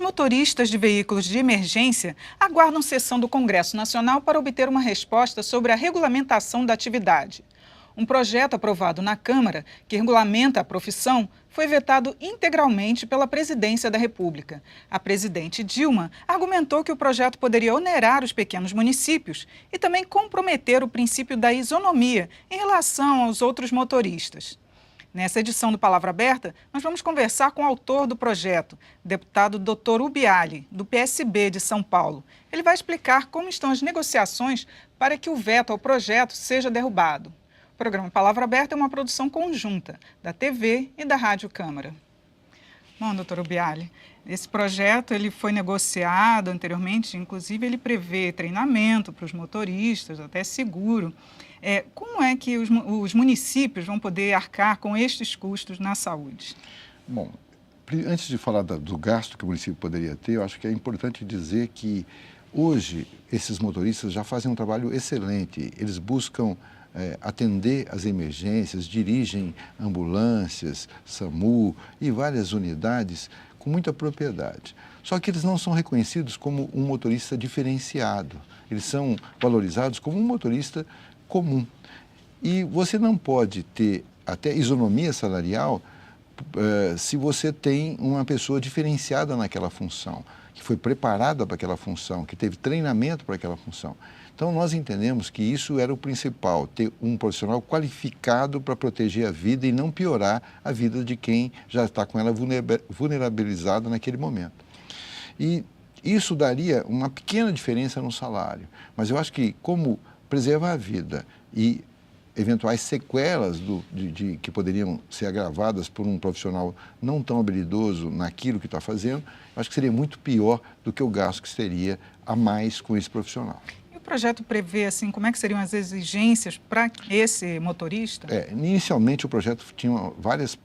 motoristas de veículos de emergência aguardam sessão do Congresso Nacional para obter uma resposta sobre a regulamentação da atividade. Um projeto aprovado na Câmara, que regulamenta a profissão, foi vetado integralmente pela Presidência da República. A presidente Dilma argumentou que o projeto poderia onerar os pequenos municípios e também comprometer o princípio da isonomia em relação aos outros motoristas. Nessa edição do Palavra Aberta, nós vamos conversar com o autor do projeto, o deputado Dr. Ubiali, do PSB de São Paulo. Ele vai explicar como estão as negociações para que o veto ao projeto seja derrubado. O programa Palavra Aberta é uma produção conjunta da TV e da Rádio Câmara. Bom, doutor Ubiali, esse projeto ele foi negociado anteriormente, inclusive ele prevê treinamento para os motoristas, até seguro. Como é que os municípios vão poder arcar com estes custos na saúde? Bom, antes de falar do gasto que o município poderia ter, eu acho que é importante dizer que hoje esses motoristas já fazem um trabalho excelente. Eles buscam atender as emergências, dirigem ambulâncias, SAMU e várias unidades com muita propriedade. Só que eles não são reconhecidos como um motorista diferenciado. Eles são valorizados como um motorista comum. E você não pode ter até isonomia salarial se você tem uma pessoa diferenciada naquela função, que foi preparada para aquela função, que teve treinamento para aquela função. Então, nós entendemos que isso era o principal, ter um profissional qualificado para proteger a vida e não piorar a vida de quem já está com ela vulnerabilizada naquele momento. E isso daria uma pequena diferença no salário, mas eu acho que como preservar a vida e eventuais sequelas que poderiam ser agravadas por um profissional não tão habilidoso naquilo que está fazendo, eu acho que seria muito pior do que o gasto que seria a mais com esse profissional. E o projeto prevê, assim, como é que seriam as exigências para esse motorista? Inicialmente o projeto tinha várias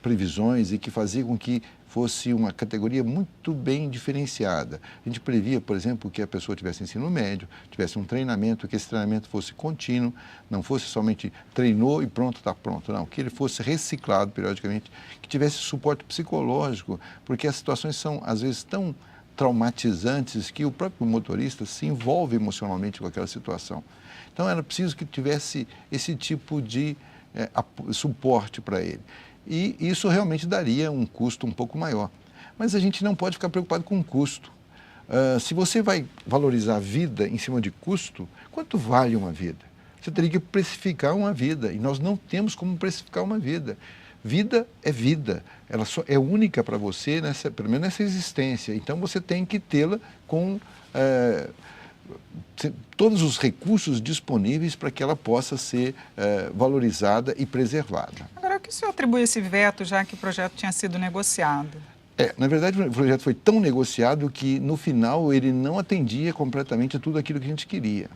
previsões e que fazia com que fosse uma categoria muito bem diferenciada. A gente previa, por exemplo, que a pessoa tivesse ensino médio, tivesse um treinamento, que esse treinamento fosse contínuo, não fosse somente treinou e pronto, está pronto, não, que ele fosse reciclado periodicamente, que tivesse suporte psicológico, porque as situações são, às vezes, tão traumatizantes que o próprio motorista se envolve emocionalmente com aquela situação. Então, era preciso que tivesse esse tipo de suporte para ele. E isso realmente daria um custo um pouco maior. Mas a gente não pode ficar preocupado com o custo. Se você vai valorizar a vida em cima de custo, quanto vale uma vida? Você teria que precificar uma vida, e nós não temos como precificar uma vida. Vida é vida, ela só é única para você, pelo menos nessa existência. Então você tem que tê-la com todos os recursos disponíveis para que ela possa ser valorizada e preservada. Agora, o que o senhor atribui esse veto, já que o projeto tinha sido negociado? Na verdade, o projeto foi tão negociado que, no final, ele não atendia completamente a tudo aquilo que a gente queria.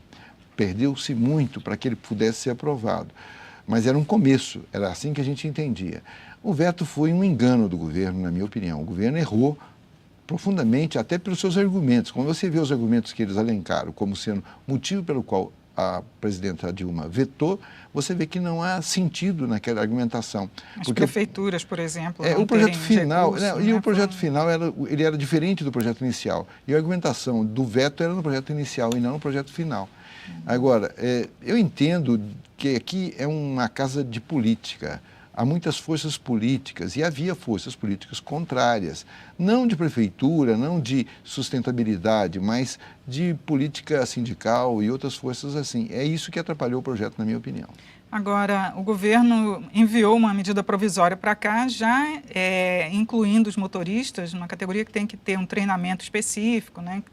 Perdeu-se muito para que ele pudesse ser aprovado. Mas era um começo, era assim que a gente entendia. O veto foi um engano do governo, na minha opinião. O governo errou profundamente, até pelos seus argumentos. Quando você vê os argumentos que eles elencaram como sendo motivo pelo qual a presidenta Dilma vetou, você vê que não há sentido naquela argumentação. As prefeituras, por exemplo, o projeto final, recurso, o projeto final ele era diferente do projeto inicial. E a argumentação do veto era no projeto inicial e não no projeto final. Agora, eu entendo que aqui é uma casa de política. Há muitas forças políticas e havia forças políticas contrárias, não de prefeitura, não de sustentabilidade, mas de política sindical e outras forças assim. É isso que atrapalhou o projeto, na minha opinião. Agora, o governo enviou uma medida provisória para cá, já incluindo os motoristas, numa categoria que tem que ter um treinamento específico, né,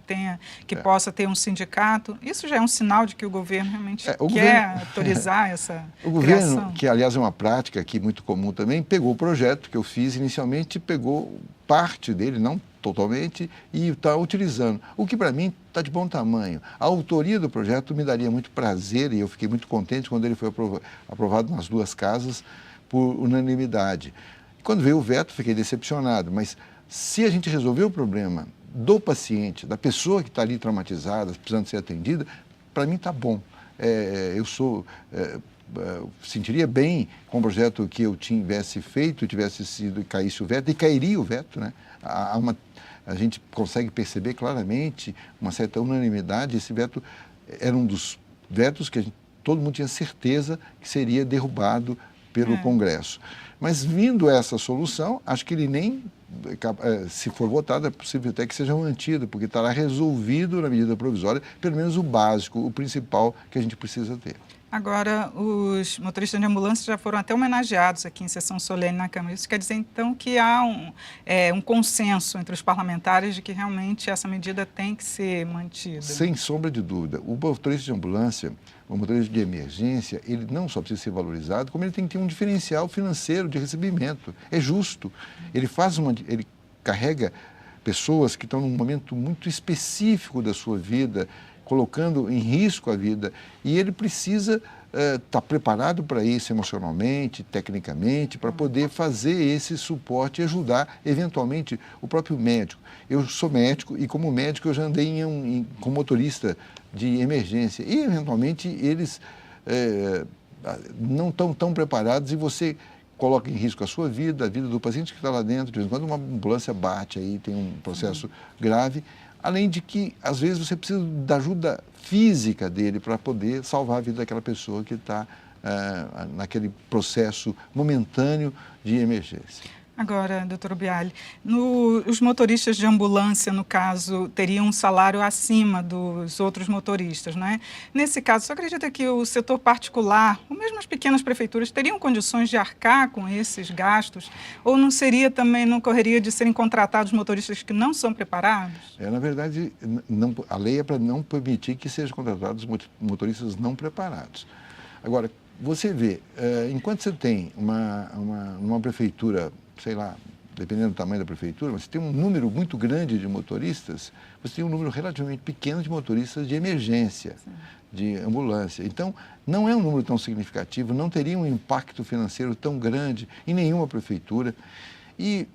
que possa ter um sindicato. Isso já é um sinal de que o governo realmente quer autorizar essa O governo, criação. que aliás é uma prática aqui muito comum também, pegou o projeto que eu fiz inicialmente, pegou parte dele, não totalmente, e está utilizando. O que para mim está de bom tamanho. A autoria do projeto me daria muito prazer e eu fiquei muito contente quando ele foi aprovado nas duas casas por unanimidade. Quando veio o veto, fiquei decepcionado, mas se a gente resolver o problema do paciente, da pessoa que está ali traumatizada, precisando ser atendida, para mim está bom. Eu sou sentiria bem com o projeto que eu tivesse feito, tivesse sido e caísse o veto, e cairia o veto, né? A gente consegue perceber claramente uma certa unanimidade. Esse veto era um dos vetos que todo mundo tinha certeza que seria derrubado pelo Congresso. Mas vindo essa solução, acho que ele nem, se for votado, é possível até que seja mantido, porque estará resolvido na medida provisória, pelo menos o básico, o principal que a gente precisa ter. Agora, os motoristas de ambulância já foram até homenageados aqui em sessão solene na Câmara. Isso quer dizer, então, que há um consenso entre os parlamentares de que realmente essa medida tem que ser mantida? Sem sombra de dúvida. O motorista de ambulância, o motorista de emergência, ele não só precisa ser valorizado, como ele tem que ter um diferencial financeiro de recebimento. É justo. Ele carrega pessoas que estão num momento muito específico da sua vida, colocando em risco a vida, e ele precisa estar preparado para isso emocionalmente, tecnicamente, para poder fazer esse suporte e ajudar, eventualmente, o próprio médico. Eu sou médico e, como médico, eu já andei com motorista de emergência e, eventualmente, eles não estão tão preparados e você coloca em risco a sua vida, a vida do paciente que está lá dentro. De vez em quando uma ambulância bate aí, tem um processo grave. Além de que, às vezes, você precisa da ajuda física dele para poder salvar a vida daquela pessoa que está naquele processo momentâneo de emergência. Agora, doutor Biali, os motoristas de ambulância, no caso, teriam um salário acima dos outros motoristas, não é? Nesse caso, você acredita que o setor particular, ou mesmo as pequenas prefeituras, teriam condições de arcar com esses gastos? Ou não correria de serem contratados motoristas que não são preparados? Na verdade, a lei é para não permitir que sejam contratados motoristas não preparados. Agora, você vê, enquanto você tem uma prefeitura, sei lá, dependendo do tamanho da prefeitura, você tem um número muito grande de motoristas, você tem um número relativamente pequeno de motoristas de emergência, de ambulância. Então, não é um número tão significativo, não teria um impacto financeiro tão grande em nenhuma prefeitura. E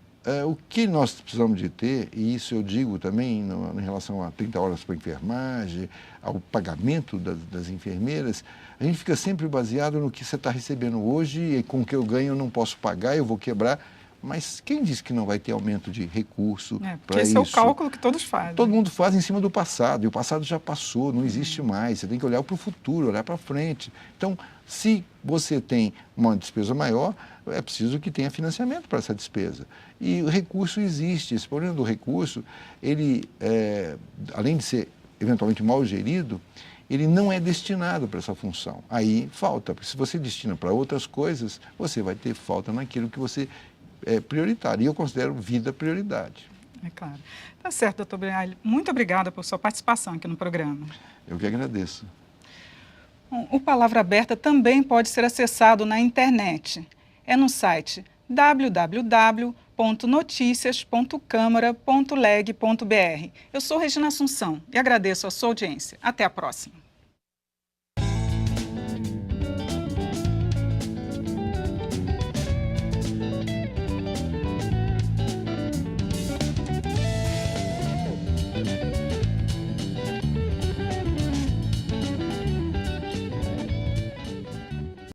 o que nós precisamos de ter, e isso eu digo também em relação a 30 horas para a enfermagem, ao pagamento das enfermeiras, a gente fica sempre baseado no que você está recebendo hoje e com o que eu ganho eu não posso pagar, eu vou quebrar. Mas quem disse que não vai ter aumento de recurso para isso? Porque esse é o cálculo que todos fazem. Todo mundo faz em cima do passado, e o passado já passou, não existe mais. Você tem que olhar para o futuro, olhar para frente. Então, se você tem uma despesa maior, é preciso que tenha financiamento para essa despesa. E o recurso existe. Esse problema do recurso, ele, além de ser eventualmente mal gerido, ele não é destinado para essa função. Aí falta, porque se você destina para outras coisas, você vai ter falta naquilo que você é prioritário. E eu considero vida prioridade. É claro. Tá certo, doutor Biali. Muito obrigada por sua participação aqui no programa. Eu que agradeço. Bom, o Palavra Aberta também pode ser acessado na internet. É no site www.noticias.câmara.leg.br. Eu sou Regina Assunção e agradeço a sua audiência. Até a próxima.